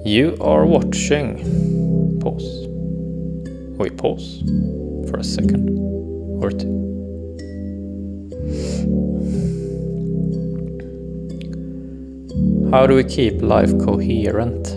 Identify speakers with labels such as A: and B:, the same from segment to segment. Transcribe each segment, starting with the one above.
A: You are watching. Pause. We pause for a second or two. How do we keep life coherent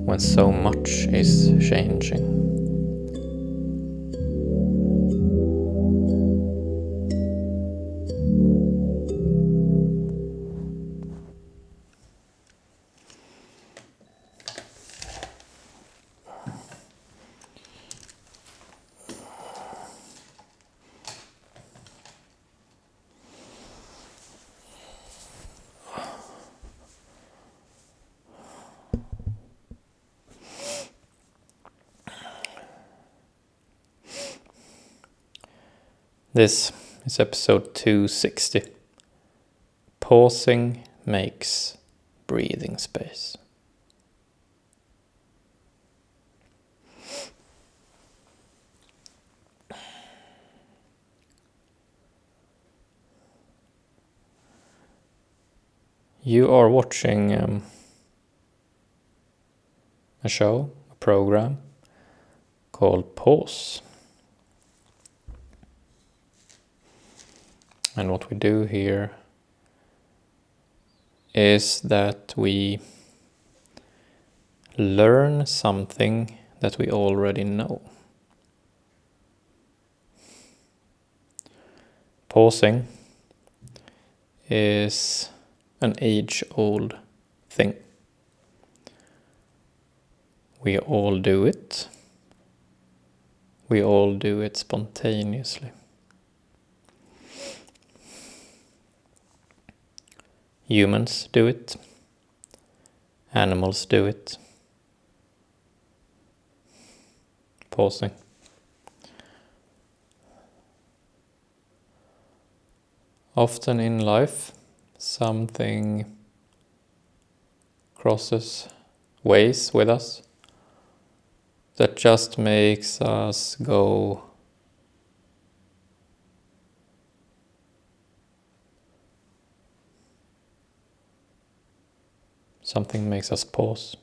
A: when so much is changing? This is episode 260. Pausing makes breathing space. You are watching a show, a program called Pause. And what we do here is that we learn something that we already know. Pausing is an age-old thing. We all do it. We all do it spontaneously. Humans do it. Animals do it. Pausing. Often in life, something crosses ways with us that just makes us go something makes us pause.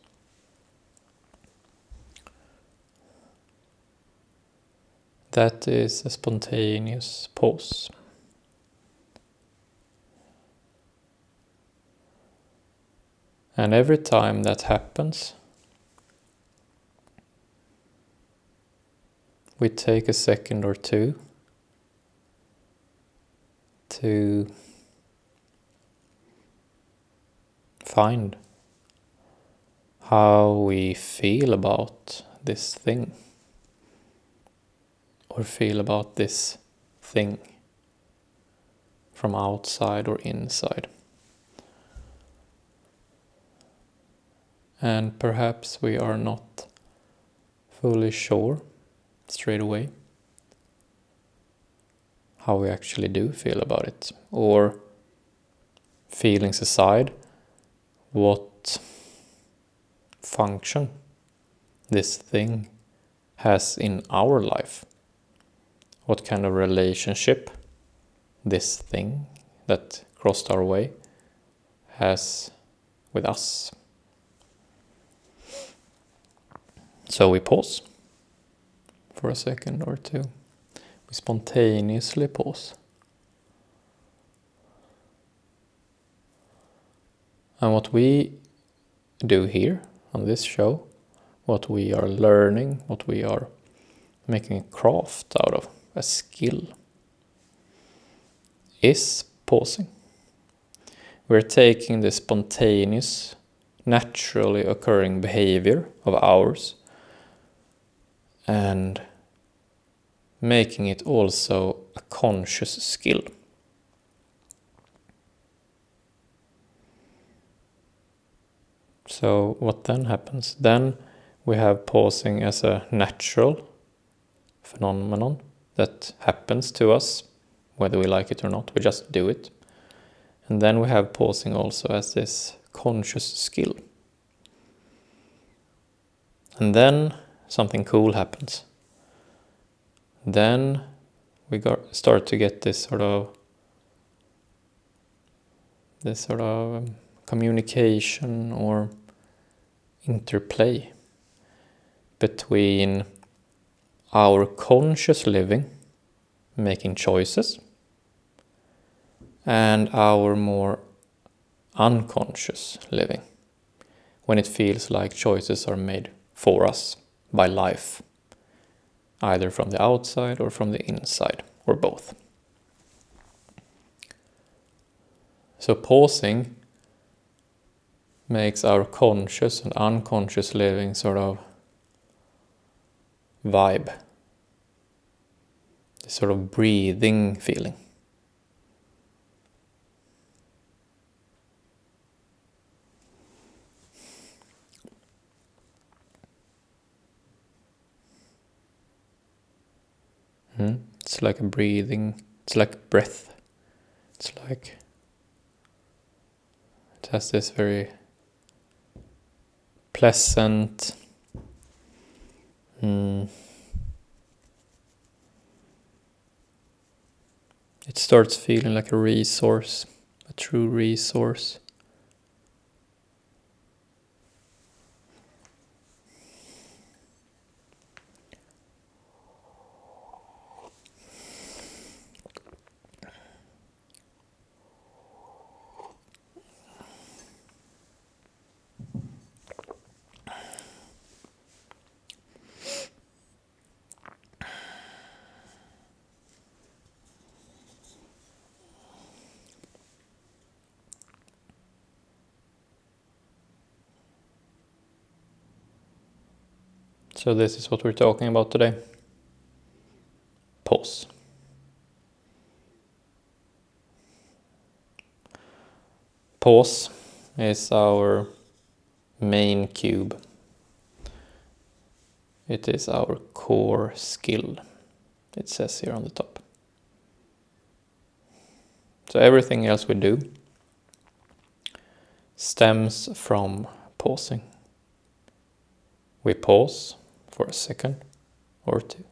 A: That is a spontaneous pause. And every time that happens, we take a second or two to find how we feel about this thing, or feel about this thing from outside or inside. And perhaps we are not fully sure straight away how we actually do feel about it, or feelings aside, what function this thing has in our life, what kind of relationship this thing that crossed our way has with us. So we pause for a second or two. We spontaneously pause. And what we do here on this show, what we are learning, what we are making a craft out of, a skill, is pausing. We're taking the spontaneous, naturally occurring behavior of ours and making it also a conscious skill. So what then happens? Then we have pausing as a natural phenomenon that happens to us, whether we like it or not, we just do it. And then we have pausing also as this conscious skill. And then something cool happens. Then we start to get this sort of communication or interplay between our conscious living, making choices, and our more unconscious living, when it feels like choices are made for us by life, either from the outside or from the inside, or both. So pausing makes our conscious and unconscious living sort of vibe, this sort of breathing feeling. It's like a breathing, it's like breath. It's like, it has this very pleasant, it starts feeling like a resource, a true resource. So this is what we're talking about today. Pause. Pause is our main cube. It is our core skill, it says here on the top. So everything else we do stems from pausing. We pause for a second or two.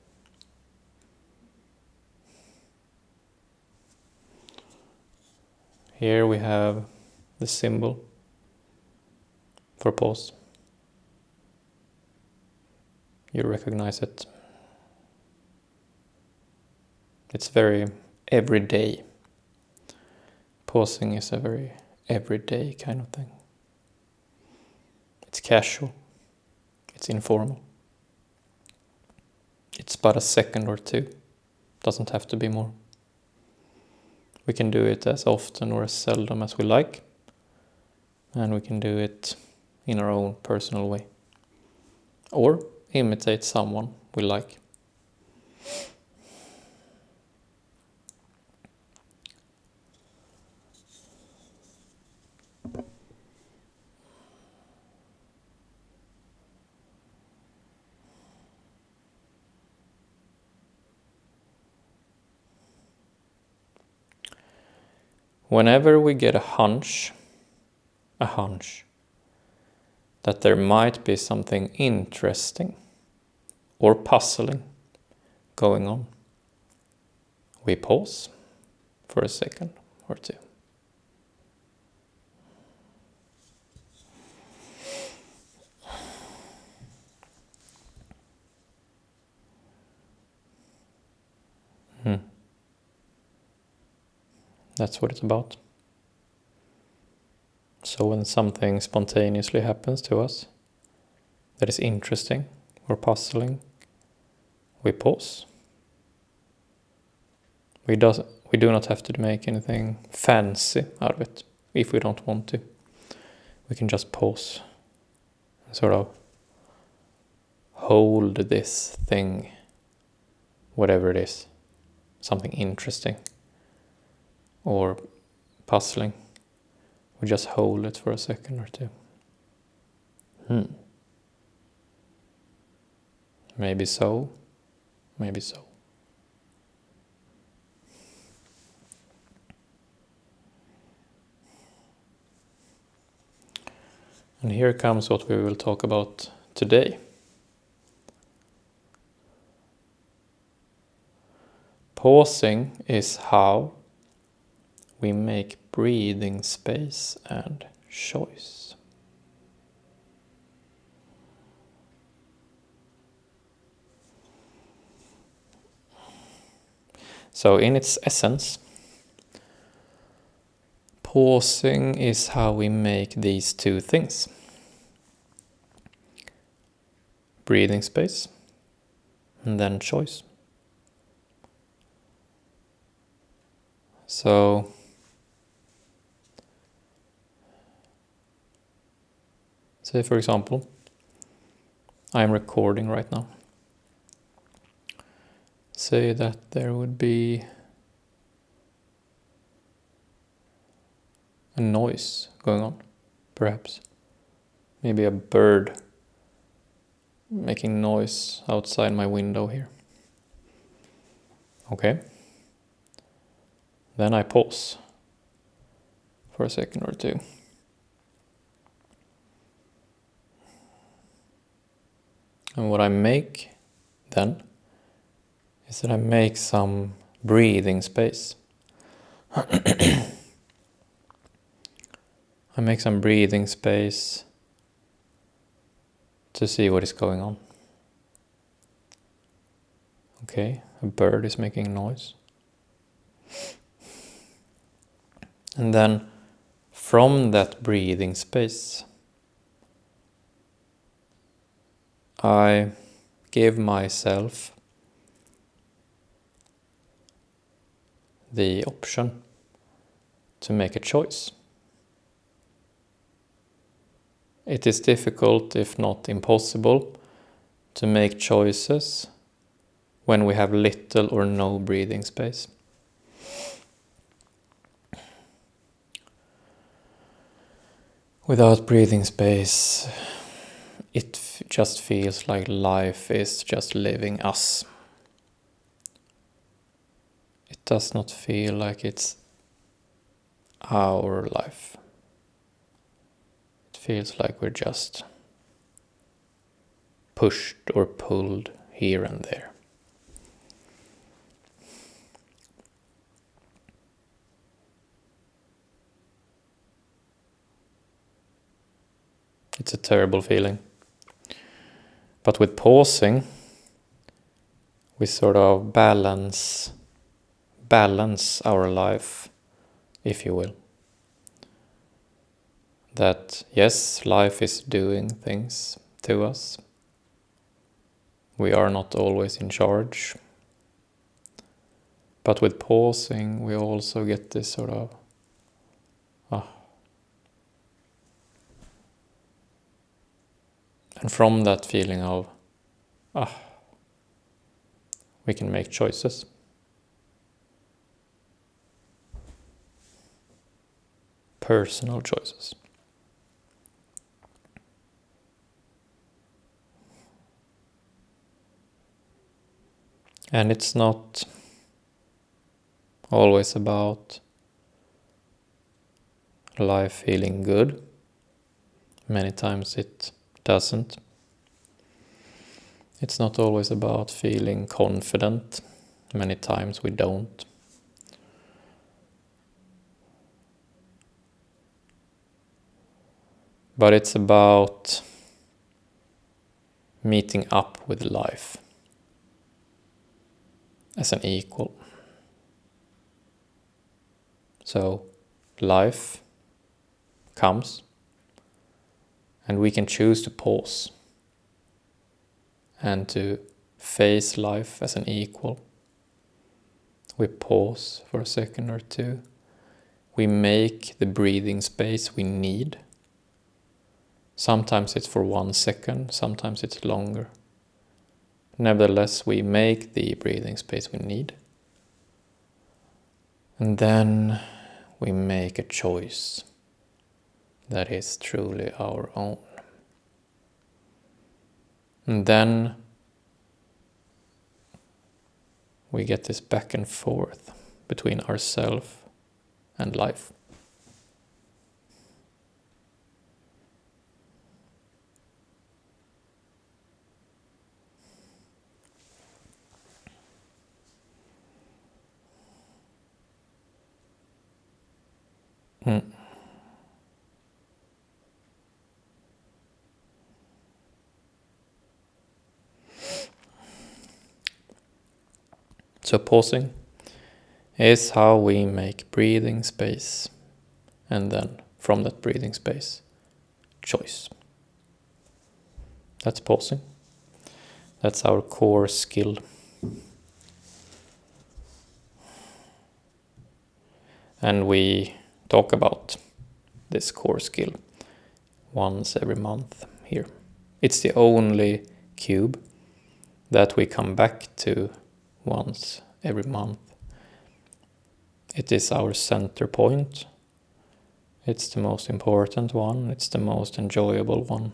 A: Here we have the symbol for pause. You recognize it. It's very everyday. Pausing is a very everyday kind of thing. It's casual. It's informal. It's but a second or two. Doesn't have to be more. We can do it as often or as seldom as we like. And we can do it in our own personal way. Or imitate someone we like. Whenever we get a hunch that there might be something interesting or puzzling going on, we pause for a second or two. That's what it's about. So when something spontaneously happens to us that is interesting or puzzling, we pause. We do not have to make anything fancy out of it if we don't want to. We can just pause and sort of hold this thing, whatever it is, something interesting or puzzling. We just hold it for a second or two. Maybe so, maybe so. And here comes what we will talk about today. Pausing is how we make breathing space and choice. So in its essence, pausing is how we make these two things. Breathing space and then choice. So say for example, I am recording right now. Say that there would be a noise going on, perhaps. Maybe a bird making noise outside my window here. Okay. Then I pause for a second or two. And what I make then is that I make some breathing space. I make some breathing space to see what is going on. Okay, a bird is making noise. And then from that breathing space, I give myself the option to make a choice. It is difficult, if not impossible, to make choices when we have little or no breathing space. Without breathing space, it just feels like life is just living us. It does not feel like it's our life. It feels like we're just pushed or pulled here and there. It's a terrible feeling. But with pausing, we sort of balance our life, if you will. That yes, life is doing things to us. We are not always in charge. But with pausing, we also get this sort of and from that feeling of we can make choices. Personal choices. And it's not always about life feeling good. Many times it doesn't. It's not always about feeling confident. Many times we don't. But it's about meeting up with life as an equal. So life comes and we can choose to pause and to face life as an equal. We pause for a second or two. We make the breathing space we need. Sometimes it's for 1 second, sometimes it's longer. Nevertheless, we make the breathing space we need. And then we make a choice that is truly our own. And then we get this back and forth between ourselves and life. So pausing is how we make breathing space, and then from that breathing space, choice. That's pausing. That's our core skill. And we talk about this core skill once every month here. It's the only cube that we come back to once every month. It is our center point. It's the most important one. It's the most enjoyable one.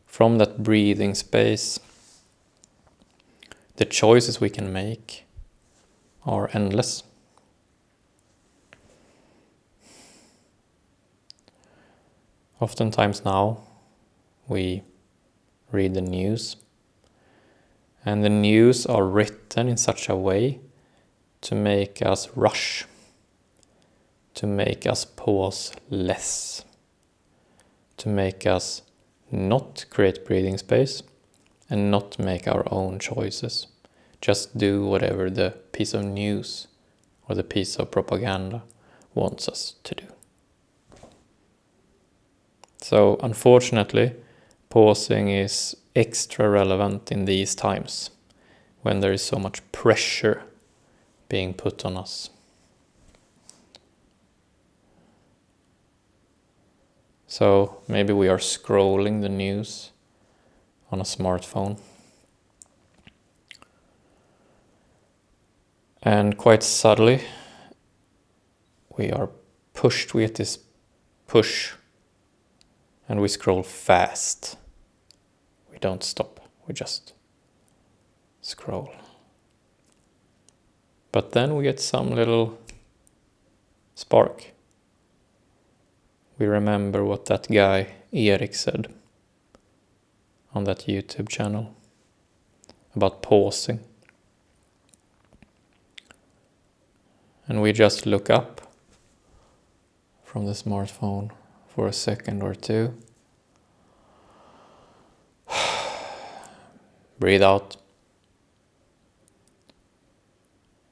A: From that breathing space, the choices we can make are endless. Oftentimes now we read the news, and the news are written in such a way to make us rush, to make us pause less, to make us not create breathing space and not make our own choices. Just do whatever the piece of news or the piece of propaganda wants us to do. So unfortunately, pausing is extra relevant in these times when there is so much pressure being put on us. So maybe we are scrolling the news on a smartphone, and quite subtly we are pushed with this push, and we scroll fast. We don't stop, we just scroll. But then we get some little spark. We remember what that guy Erik said on that YouTube channel about pausing. And we just look up from the smartphone for a second or two. Breathe out.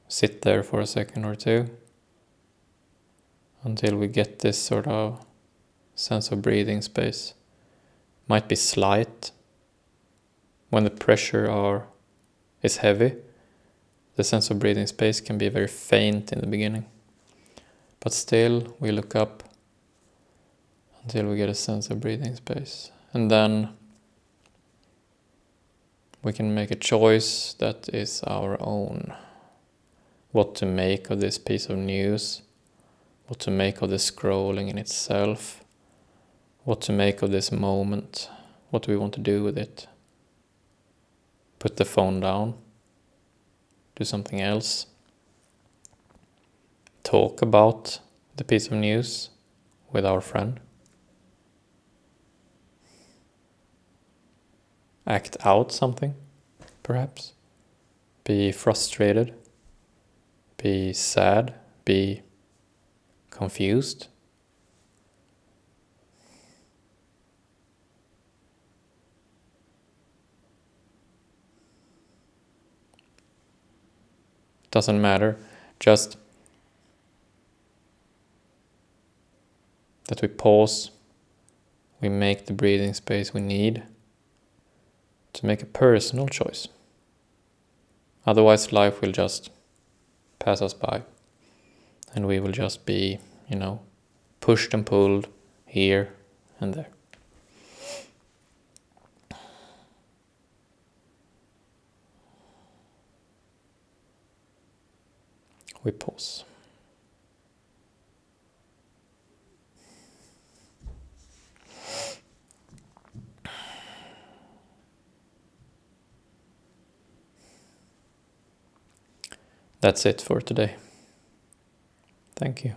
A: Sit there for a second or two until we get this sort of sense of breathing space. Might be slight. When the pressure is heavy, the sense of breathing space can be very faint in the beginning. But still, we look up until we get a sense of breathing space. And then we can make a choice that is our own. What to make of this piece of news, what to make of the scrolling in itself, what to make of this moment, what do we want to do with it. Put the phone down, do something else, talk about the piece of news with our friend, act out something, perhaps, be frustrated, be sad, be confused. Doesn't matter, just that we pause, we make the breathing space we need to make a personal choice. Otherwise life will just pass us by and we will just be, pushed and pulled here and there. We pause. That's it for today. Thank you.